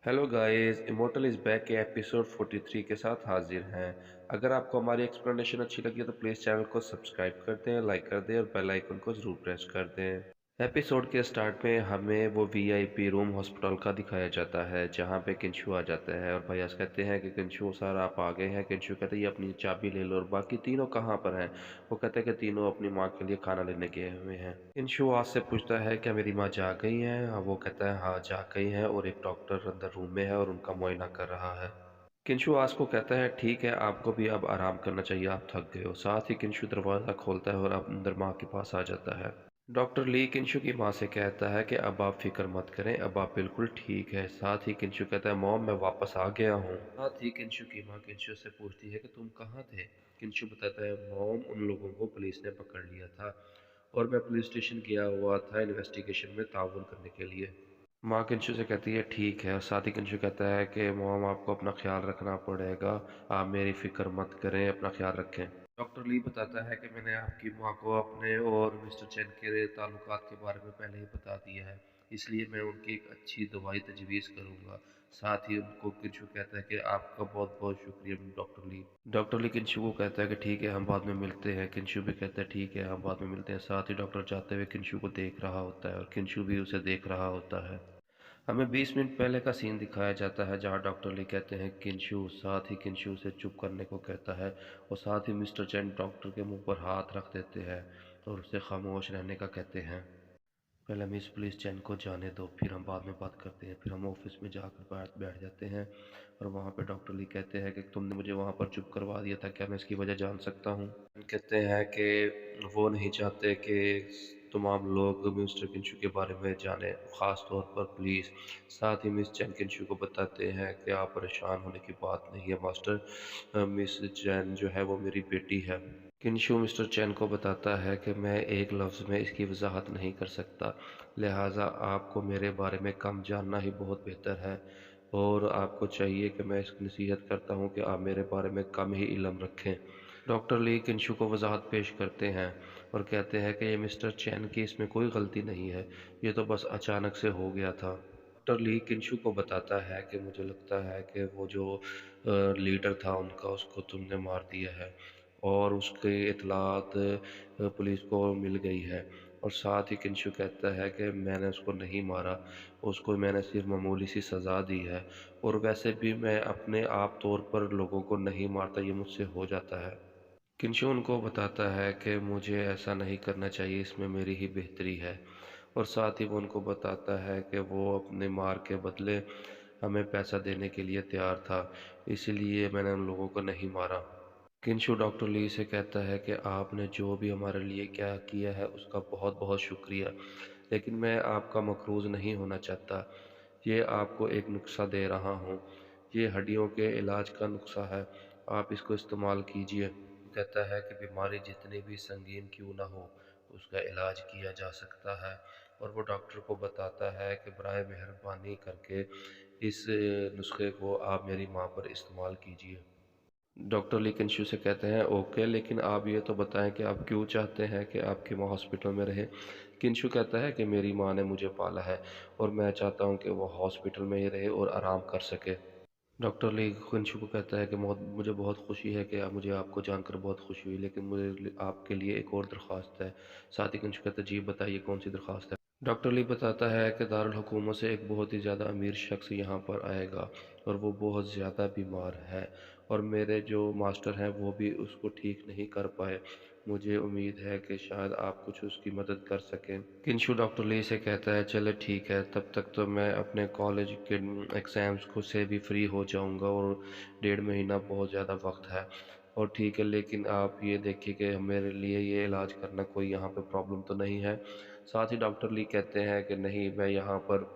Hello guys, immortal is back के episode 43 के साथ हाजिर हैं। अगर आपको हमारी एक्सप्लेनेशन अच्छी लगी है तो प्लीज़ चैनल को सब्सक्राइब कर दें, लाइक कर दें और बेल आइकन को ज़रूर प्रेस कर दें। एपिसोड के स्टार्ट में हमें वो वीआईपी रूम हॉस्पिटल का दिखाया जाता है जहाँ पे किंशु आ जाता है और भैया कहते हैं कि किंशु सर आप आ गए हैं। किंशु कहते हैं ये अपनी चाबी ले लो और बाकी तीनों कहाँ पर हैं। वो कहते हैं कि तीनों अपनी माँ के लिए खाना लेने गए हुए हैं। किंशु आज से पूछता है क्या मेरी माँ जाग गई है। वो कहता है हाँ जाग गई है और एक डॉक्टर अंदर रूम में है और उनका मुआयना कर रहा है। किंशु आस को कहता है ठीक है आपको भी अब आराम करना चाहिए, आप थक गए हो। साथ ही किंशु दरवाज़ा खोलता है और अब अंदर माँ के पास आ जाता है। डॉक्टर ली किंशु की माँ से कहता है कि अब आप फिक्र मत करें, अब आप बिल्कुल ठीक है। साथ ही किंशु कहता है मॉम मैं वापस आ गया हूँ। साथ ही किंशु की माँ किंशु से पूछती है कि तुम कहाँ थे। किंशु बताता है मॉम उन लोगों को पुलिस ने पकड़ लिया था और मैं पुलिस स्टेशन गया हुआ था इन्वेस्टिगेशन में ताउन करने के लिए। माँ किंशु से कहती है ठीक है और साथ ही किंशु कहता है कि मॉम आपको अपना ख्याल रखना पड़ेगा, आप मेरी फिक्र मत करें, अपना ख्याल रखें। डॉक्टर ली बताता है कि मैंने आपकी माँ को अपने और मिस्टर चैन के ताल्लुकात के बारे में पहले ही बता दिया है, इसलिए मैं उनकी एक अच्छी दवाई तजवीज़ करूँगा। साथ ही उनको किंशु कहता है कि आपका बहुत बहुत शुक्रिया डॉक्टर ली। डॉक्टर ली किंशु को कहता है कि ठीक है हम बाद में मिलते हैं। किंशु भी कहता है ठीक है हम बाद में मिलते हैं। साथ ही डॉक्टर जाते हुए किंशु को देख रहा होता है और किंशु भी उसे देख रहा होता है। हमें 20 मिनट पहले का सीन दिखाया जाता है जहां डॉक्टर ली कहते हैं किंशु, साथ ही किंशु से चुप करने को कहता है और साथ ही मिस्टर चैन डॉक्टर के मुंह पर हाथ रख देते हैं और उसे खामोश रहने का कहते हैं। पहले हमें इस पुलिस चैन को जाने दो, फिर हम बाद में बात करते हैं। फिर हम ऑफिस में जाकर बैठ जाते हैं और वहाँ पे डॉक्टर ली कहते हैं कि तुमने मुझे वहाँ पर चुप करवा दिया था, क्या मैं इसकी वजह जान सकता हूँ। कहते हैं कि वो नहीं चाहते कि तमाम लोग मिस्टर किंशु के बारे में जाने, ख़ास तौर पर पुलिस। साथ ही मिस चैन किंशु को बताते हैं कि आप परेशान होने की बात नहीं है मास्टर, मिस चैन जो है वो मेरी बेटी है। किंशु मिस्टर चैन को बताता है कि मैं एक लफ्ज़ में इसकी वजाहत नहीं कर सकता, लिहाजा आपको मेरे बारे में कम जानना ही बहुत बेहतर है और आपको चाहिए कि मैं इसकी नसीहत करता हूँ कि आप मेरे बारे में कम ही इल्म रखें। डॉक्टर ली किंशु को वजाहत पेश करते हैं और कहते हैं कि ये मिस्टर चैन की इसमें कोई गलती नहीं है, ये तो बस अचानक से हो गया था। डॉक्टर ली किंशु को बताता है कि मुझे लगता है कि वो जो लीडर था उनका उसको तुमने मार दिया है और उसकी इतलात पुलिस को मिल गई है। और साथ ही किंशु कहता है कि मैंने उसको नहीं मारा, उसको मैंने सिर्फ मामूली सी सज़ा दी है और वैसे भी मैं अपने आप तौर पर लोगों को नहीं मारता, ये मुझसे हो जाता है। किंशु उनको बताता है कि मुझे ऐसा नहीं करना चाहिए, इसमें मेरी ही बेहतरी है। और साथ ही वो उनको बताता है कि वो अपने मार के बदले हमें पैसा देने के लिए तैयार था, इसलिए मैंने उन लोगों को नहीं मारा। किंशु डॉक्टर ली से कहता है कि आपने जो भी हमारे लिए क्या किया है उसका बहुत बहुत शुक्रिया, लेकिन मैं आपका मकरूज़ नहीं होना चाहता। ये आपको एक नुस्खा दे रहा हूँ, ये हड्डियों के इलाज का नुस्खा है, आप इसको इस्तेमाल कीजिए। कहता है कि बीमारी जितनी भी संगीन क्यों ना हो उसका इलाज किया जा सकता है और वो डॉक्टर को बताता है कि बराए मेहरबानी करके इस नुस्खे को आप मेरी माँ पर इस्तेमाल कीजिए। डॉक्टर ली किंशु से कहते हैं ओके, लेकिन आप ये तो बताएं कि आप क्यों चाहते हैं कि आपकी माँ हॉस्पिटल में रहे। किंशु कहता है कि मेरी माँ ने मुझे पाला है और मैं चाहता हूँ कि वो हॉस्पिटल में ही रहे और आराम कर सके। डॉक्टर ली किंशु को कहता है कि मुझे बहुत खुशी है कि मुझे आपको जानकर बहुत खुशी हुई, लेकिन मुझे आपके लिए एक और दरख्वास्त है। साथ ही किंशु कहता है जी बताइए कौन सी दरख्वास्त है। डॉक्टर ली बताता है कि दारुल हुकूमत से एक बहुत ही ज़्यादा अमीर शख्स यहाँ पर आएगा और वो बहुत ज़्यादा बीमार है और मेरे जो मास्टर हैं वो भी उसको ठीक नहीं कर पाए। मुझे उम्मीद है कि शायद आप कुछ उसकी मदद कर सकें। किंशु डॉक्टर ली से कहता है चले ठीक है, तब तक तो मैं अपने कॉलेज के एग्ज़ाम्स को से भी फ्री हो जाऊँगा और 1.5 महीना बहुत ज़्यादा वक्त है। और ठीक है, लेकिन आप ये देखिए कि मेरे लिए ये इलाज करना कोई यहाँ पे प्रॉब्लम तो नहीं है। साथ ही डॉक्टर ली कहते हैं कि नहीं मैं यहाँ पर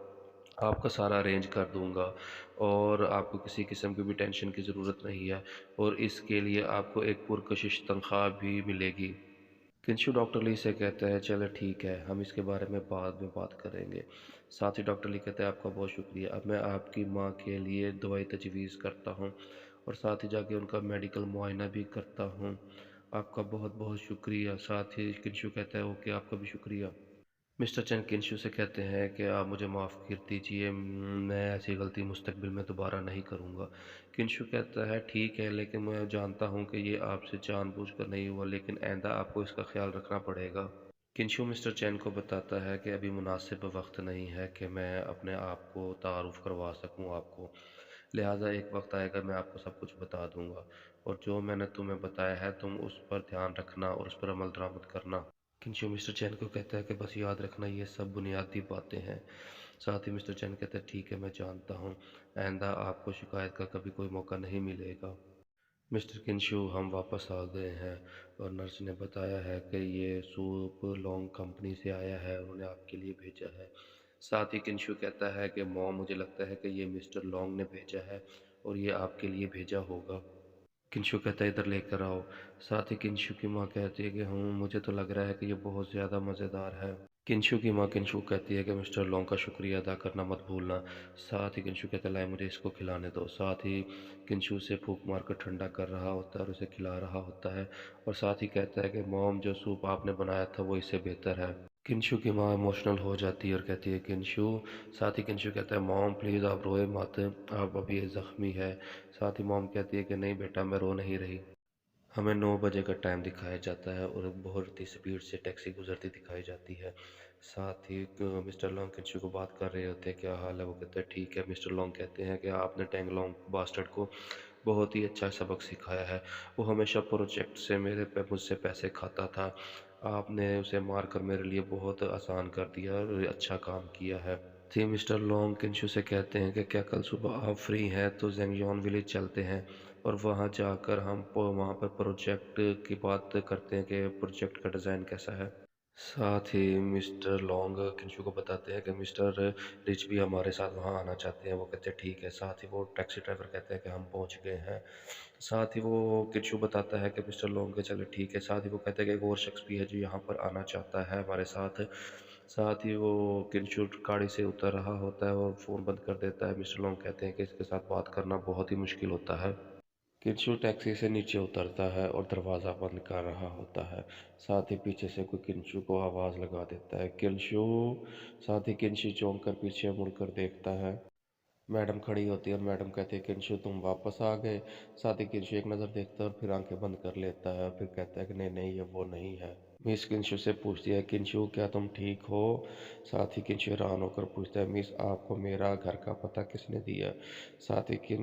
आपका सारा अरेंज कर दूंगा और आपको किसी किस्म की भी टेंशन की ज़रूरत नहीं है और इसके लिए आपको एक पुरकशिश तनख्वाह भी मिलेगी। किंशु डॉक्टर ली से कहता है चलो ठीक है हम इसके बारे में बाद में बात करेंगे। साथ ही डॉक्टर ली कहता है आपका बहुत शुक्रिया, अब मैं आपकी माँ के लिए दवाई तजवीज़ करता हूँ और साथ ही जाके उनका मेडिकल मुआयना भी करता हूँ। आपका बहुत बहुत शुक्रिया। साथ ही किंशु कहता है ओके आपका भी शुक्रिया। मिस्टर चैन किनशू से कहते हैं कि आप मुझे माफ़ कर दीजिए, मैं ऐसी गलती मुस्तकबिल में दोबारा नहीं करूँगा। किनशू कहता है ठीक है, लेकिन मैं जानता हूँ कि ये आपसे जानबूझकर नहीं हुआ, लेकिन आइंदा आपको इसका ख्याल रखना पड़ेगा। किनशू मिस्टर चैन को बताता है कि अभी मुनासिब वक्त नहीं है कि मैं अपने आप को तारुफ करवा सकूँ आपको, लिहाजा एक वक्त आएगा मैं आपको सब कुछ बता दूंगा, और जो मैंने तुम्हें बताया है तुम उस पर ध्यान रखना और उस पर अमल दरामद करना। किंशु मिस्टर चैन को कहता है कि बस याद रखना ये सब बुनियादी बातें हैं। साथ ही मिस्टर चैन कहता है ठीक है, मैं जानता हूँ, आइंदा आपको शिकायत का कभी कोई मौका नहीं मिलेगा। मिस्टर किंशु हम वापस आ गए हैं और नर्स ने बताया है कि ये सूप लॉन्ग कंपनी से आया है, उन्होंने आपके लिए भेजा है। साथ ही किंशु कहता है कि मॉम मुझे लगता है कि ये मिस्टर लॉन्ग ने भेजा है और ये आपके लिए भेजा होगा। किंशु कहता है इधर लेकर आओ। साथ ही किंशु की माँ कहती है कि मुझे तो लग रहा है कि ये बहुत ज़्यादा मज़ेदार है। किंशु की माँ किंशु कहती है कि मिस्टर लॉन्ग का शुक्रिया अदा करना मत भूलना। साथ ही किंशु कहता है लाए मुझे इसको खिलाने दो। साथ ही किंशु उसे फूंक मार कर ठंडा कर रहा होता है और उसे खिला रहा होता है, और साथ ही कहता है कि मॉम जो सूप आपने बनाया था वो इससे बेहतर है। किंशु की माँ इमोशनल हो जाती है और कहती है किंशु। साथ ही किंशु कहता है मॉम प्लीज़ आप रोए मत, आप अभी ज़ख्मी है। साथ ही मॉम कहती है कि नहीं बेटा मैं रो नहीं रही। हमें 9 बजे का टाइम दिखाया जाता है और बहुत ही स्पीड से टैक्सी गुजरती दिखाई जाती है। साथ ही मिस्टर लॉन्ग किंशु को बात कर रहे होते हैं क्या हाल है, वो कहते हैं ठीक है। मिस्टर लॉन्ग कहते हैं कि आपने टैंग लॉन्ग बास्टर्ड को बहुत ही अच्छा सबक सिखाया है, वो हमेशा प्रोजेक्ट से मुझसे पैसे खाता था, आपने उसे मार कर मेरे लिए बहुत आसान कर दिया और अच्छा काम किया है। थी मिस्टर लॉन्ग किंशु से कहते हैं कि क्या कल सुबह आप फ्री हैं तो जेंगयोन विलेज चलते हैं और वहां जाकर हम वहां पर प्रोजेक्ट की बात करते हैं कि प्रोजेक्ट का डिज़ाइन कैसा है। साथ ही मिस्टर लॉन्ग किंशु को बताते हैं कि मिस्टर रिच भी हमारे साथ वहां आना चाहते हैं, वो कहते हैं ठीक है। साथ ही वो टैक्सी ड्राइवर कहते हैं कि हम पहुंच गए हैं। साथ ही वो किंशु बताता है कि मिस्टर लॉन्ग के चले ठीक है। साथ ही वो कहते हैं कि एक और शख्स भी है जो यहाँ पर आना चाहता है हमारे साथ। साथ ही वो किंशु गाड़ी से उतर रहा होता है और फ़ोन बंद कर देता है। मिस्टर लॉन्ग कहते हैं कि इसके साथ बात करना बहुत ही मुश्किल होता है। किंशु टैक्सी से नीचे उतरता है और दरवाज़ा बंद कर रहा होता है। साथ ही पीछे से कोई किंशु को आवाज़ लगा देता है किंशु। साथ ही किंशु चौंक कर पीछे मुड़कर देखता है। मैडम खड़ी होती है और मैडम कहती है किंशु तुम वापस आ गए। साथ ही किंशु एक नज़र देखता है और फिर आंखें बंद कर लेता है और फिर कहता है कि नहीं नहीं ये वो नहीं है। मिस किंशु से पूछती है किंशु क्या तुम ठीक हो। साथ ही किंशु हैरान होकर पूछता है मिस आपको मेरा घर का पता किसने दिया। साथ ही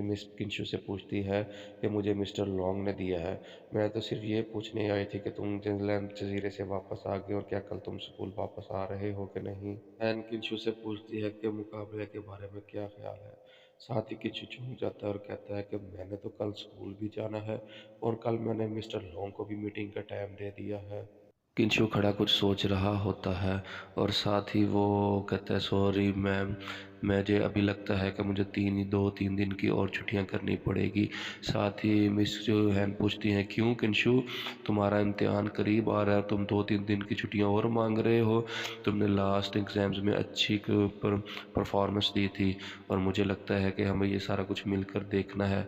मिस किंशु से पूछती है कि मुझे मिस्टर लॉन्ग ने दिया है, मैं तो सिर्फ ये पूछने आई थी कि तुम जिंगलैंड जजीरे से वापस आ गए और क्या कल तुम स्कूल वापस आ रहे हो कि नहीं। एन किंशु से पूछती है कि मुकाबले के बारे में क्या ख्याल है। साथ ही किंशु चूक जाता है और कहता है कि मैंने तो कल स्कूल भी जाना है और कल मैंने मिस्टर लॉन्ग को भी मीटिंग का टाइम दे दिया है। किंशु खड़ा कुछ सोच रहा होता है और साथ ही वो कहता है सॉरी मैम, मुझे अभी लगता है कि मुझे 2-3 दिन की और छुट्टियां करनी पड़ेगी। साथ ही मिस जो हैन पूछती हैं क्यों किंशु, तुम्हारा इम्तिहान करीब आ रहा है, तुम 2-3 दिन की छुट्टियां और मांग रहे हो, तुमने लास्ट एग्ज़ाम्स में अच्छी परफॉर्मेंस दी थी और मुझे लगता है कि हमें ये सारा कुछ मिलकर देखना है।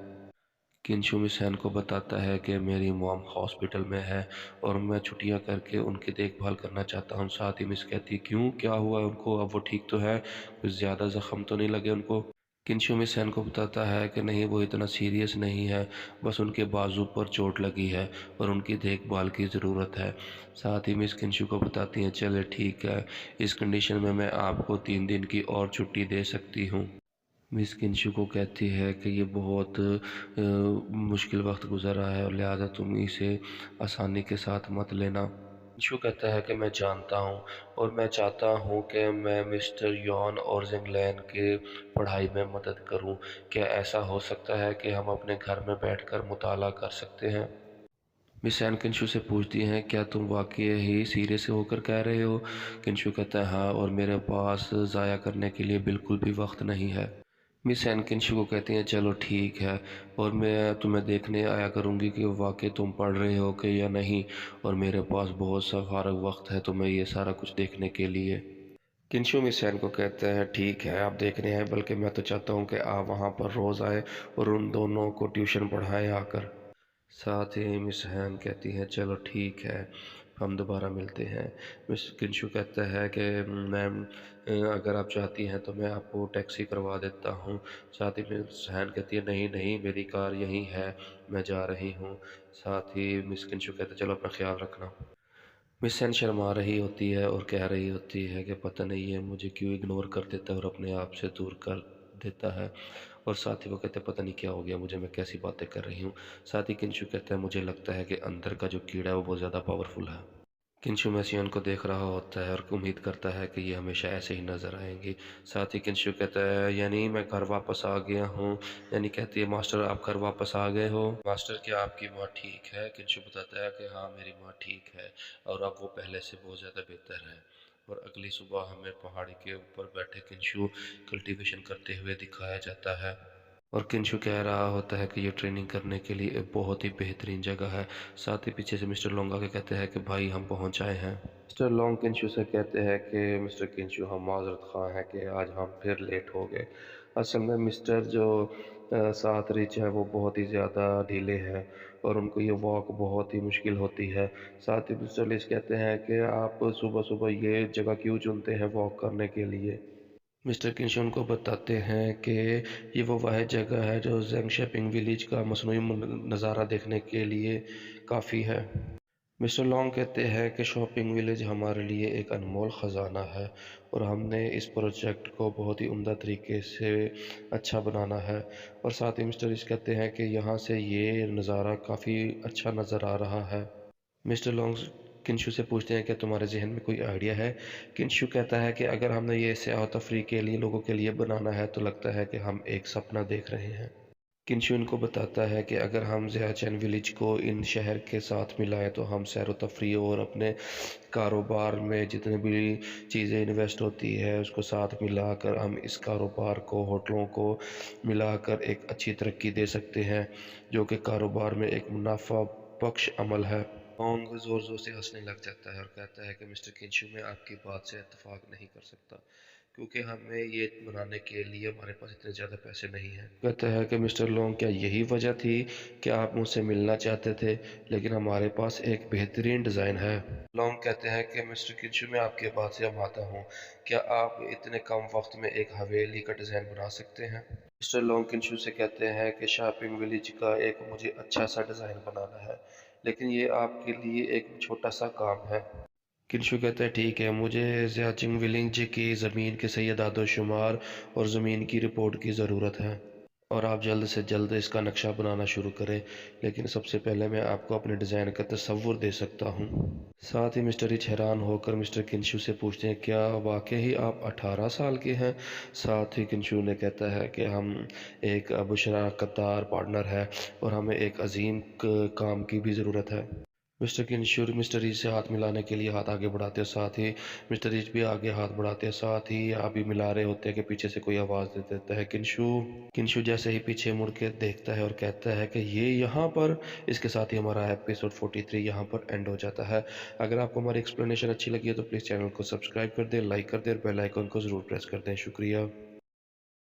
किंशु मिस-हैन को बताता है कि मेरी मॉम हॉस्पिटल में है और मैं छुट्टियां करके उनकी देखभाल करना चाहता हूं। साथ ही मिस कहती है क्यों क्या हुआ है उनको, अब वो ठीक तो है, कुछ ज़्यादा ज़ख्म तो नहीं लगे उनको। किंशु मिस-हैन को बताता है कि नहीं वो इतना सीरियस नहीं है, बस उनके बाजू पर चोट लगी है और उनकी देखभाल की ज़रूरत है। साथ ही मिस किंशु को बताती हैं चले ठीक है, इस कंडीशन में मैं आपको 3 दिन की और छुट्टी दे सकती हूँ। मिस किंशु को कहती है कि ये बहुत मुश्किल वक्त गुजर रहा है और लिहाजा तुम इसे आसानी के साथ मत लेना। किंशु कहता है कि मैं जानता हूँ और मैं चाहता हूँ कि मैं मिस्टर यॉन और जिंगलैन के पढ़ाई में मदद करूँ। क्या ऐसा हो सकता है कि हम अपने घर में बैठकर मुताला कर सकते हैं। मिस एन किंशु से पूछती हैं क्या तुम वाकई ही सीरियस होकर कह रहे हो। किंशु कहता है हाँ, और मेरे पास ज़ाया करने के लिए बिल्कुल भी वक्त नहीं है। मिस एन किंशु को कहती हैं चलो ठीक है, और मैं तुम्हें देखने आया करूँगी कि वाकई तुम पढ़ रहे हो कि या नहीं, और मेरे पास बहुत सा फारग वक्त है तुम्हें ये सारा कुछ देखने के लिए। किंशु मिस एन को कहते हैं ठीक है आप देखने आए, बल्कि मैं तो चाहता हूँ कि आप वहाँ पर रोज़ आए और उन दोनों को ट्यूशन पढ़ाएं आकर। साथ ही मिस हैन कहती हैं चलो ठीक है, ہم دوبارہ ملتے ہیں۔ مس کنشو کہتا ہے کہ میم اگر آپ چاہتی ہیں تو میں آپ کو ٹیکسی کروا دیتا ہوں۔ ساتھ ہی مس ہین کہتی ہے نہیں نہیں میری کار یہیں ہے، میں جا رہی ہوں۔ ساتھ ہی مس کنشو کہتے ہیں چلو اپنا خیال رکھنا۔ مس سین شرما رہی ہوتی ہے اور کہہ رہی ہوتی ہے کہ پتہ نہیں ہے مجھے کیوں اگنور کر دیتا ہے اور اپنے آپ سے دور کر دیتا ہے، اور ساتھ ہی وہ کہتے ہیں پتہ نہیں کیا ہو گیا مجھے، میں کیسی باتیں کر رہی ہوں۔ ساتھ ہی کنشو کہتا ہے مجھے لگتا ہے کہ اندر کا جو کیڑا ہے وہ بہت زیادہ پاورفل ہے۔ کنشو میسیون کو دیکھ رہا ہوتا ہے اور امید کرتا ہے کہ یہ ہمیشہ ایسے ہی نظر آئیں گی۔ ساتھ ہی کنشو کہتا ہے یعنی میں گھر واپس آ گیا ہوں، یعنی کہتی ہے ماسٹر آپ گھر واپس آ گئے ہو؟ ماسٹر کیا آپ کی ماں ٹھیک ہے؟ کنشو بتاتا ہے کہ ہاں میری ماں ٹھیک ہے اور اب وہ پہلے سے بہت زیادہ بہتر ہے۔ اور اگلی صبح ہمیں پہاڑی کے اوپر بیٹھے کنشو کلٹیویشن کرتے ہوئے دکھایا جاتا ہے، اور کنشو کہہ رہا ہوتا ہے کہ یہ ٹریننگ کرنے کے لیے ایک بہت ہی بہترین جگہ ہے۔ ساتھ ہی پیچھے سے مسٹر لونگ آ کے کہتے ہیں کہ بھائی ہم پہنچ آئے ہیں۔ مسٹر لونگ کنشو سے کہتے ہیں کہ مسٹر کنشو ہم معذرت خواہ ہیں کہ آج ہم پھر لیٹ ہو گئے۔ اصل میں مسٹر جو ساتھ ریچ ہے وہ بہت ہی زیادہ ڈھیلے ہیں اور ان کو یہ واک بہت ہی مشکل ہوتی ہے۔ ساتھ ہی مسٹر لیچ کہتے ہیں کہ آپ صبح صبح یہ جگہ کیوں چنتے ہیں واک کرنے کے لیے؟ مسٹر کنشو ان کو بتاتے ہیں کہ یہ وہ واحد جگہ ہے جو زینگ شاپنگ ویلیج کا مصنوعی نظارہ دیکھنے کے لیے کافی ہے۔ مسٹر لانگ کہتے ہیں کہ شاپنگ ویلیج ہمارے لیے ایک انمول خزانہ ہے اور ہم نے اس پروجیکٹ کو بہت ہی عمدہ طریقے سے اچھا بنانا ہے، اور ساتھ ہی مسٹر ریچ کہتے ہیں کہ یہاں سے یہ نظارہ کافی اچھا نظر آ رہا ہے۔ مسٹر لانگ کنشو سے پوچھتے ہیں کہ تمہارے ذہن میں کوئی آئیڈیا ہے؟ کنشو کہتا ہے کہ اگر ہم نے یہ سیاح و تفریح کے لیے لوگوں کے لیے بنانا ہے تو لگتا ہے کہ ہم ایک سپنا دیکھ رہے ہیں۔ کنشو ان کو بتاتا ہے کہ اگر ہم زیاچن ویلیج کو ان شہر کے ساتھ ملائیں تو ہم سیر و تفریح اور اپنے کاروبار میں جتنے بھی چیزیں انویسٹ ہوتی ہے اس کو ساتھ ملا کر ہم اس کاروبار کو ہوٹلوں کو ملا کر ایک اچھی ترقی دے سکتے ہیں جو کہ کاروبار میں ایک منافع بخش عمل ہے۔ لونگ زور زور سے ہنسنے لگ جاتا ہے اور کہتا ہے کہ مسٹر کنشو میں آپ کی بات سے اتفاق نہیں کر سکتا کیونکہ ہمیں یہ بنانے کے لیے ہمارے پاس اتنے زیادہ پیسے نہیں ہیں۔ کہتا ہے کہ مسٹر لونگ کیا یہی وجہ تھی کہ آپ مجھ سے ملنا چاہتے تھے، لیکن ہمارے پاس ایک بہترین ڈیزائن ہے۔ لونگ کہتے ہیں کہ مسٹر کنشو میں آپ کے بات سے ماتا ہوں، کیا آپ اتنے کم وقت میں ایک حویلی کا ڈیزائن بنا سکتے ہیں؟ مسٹر لونگ کنشو سے کہتے ہیں کہ شاپنگ ویلیج کا ایک مجھے اچھا سا ڈیزائن بنانا ہے، لیکن یہ آپ کے لیے ایک چھوٹا سا کام ہے۔ کنشو کہتا ہے ٹھیک ہے، مجھے زیاچنگ ویلیج کی زمین کے صحیح اعداد و شمار اور زمین کی رپورٹ کی ضرورت ہے، اور آپ جلد سے جلد اس کا نقشہ بنانا شروع کریں، لیکن سب سے پہلے میں آپ کو اپنے ڈیزائن کا تصور دے سکتا ہوں۔ ساتھ ہی مسٹر ریچ حیران ہو کر مسٹر کنشو سے پوچھتے ہیں کیا واقعی آپ 18 سال کے ہیں؟ ساتھ ہی کنشو نے کہتا ہے کہ ہم ایک اب شراکت دار پارٹنر ہے اور ہمیں ایک عظیم کام کی بھی ضرورت ہے۔ مسٹر کنشو مسٹر ریچ سے ہاتھ ملانے کے لیے ہاتھ آگے بڑھاتے ہیں، ساتھ ہی مسٹر ریچ بھی آگے ہاتھ بڑھاتے ہیں، ساتھ ہی ابھی ملا رہے ہوتے ہیں کہ پیچھے سے کوئی آواز دے دیتا ہے کنشو جیسے ہی پیچھے مڑ کے دیکھتا ہے اور کہتا ہے کہ یہ یہاں پر، اس کے ساتھ ہی ہمارا ایپیسوڈ 43 یہاں پر اینڈ ہو جاتا ہے۔ اگر آپ کو ہماری ایکسپلینیشن اچھی لگی ہے تو پلیز چینل کو سبسکرائب کر دیں، لائک کر دیں اور بیل آئیکن کو ضرور پریس کر دیں۔ شکریہ۔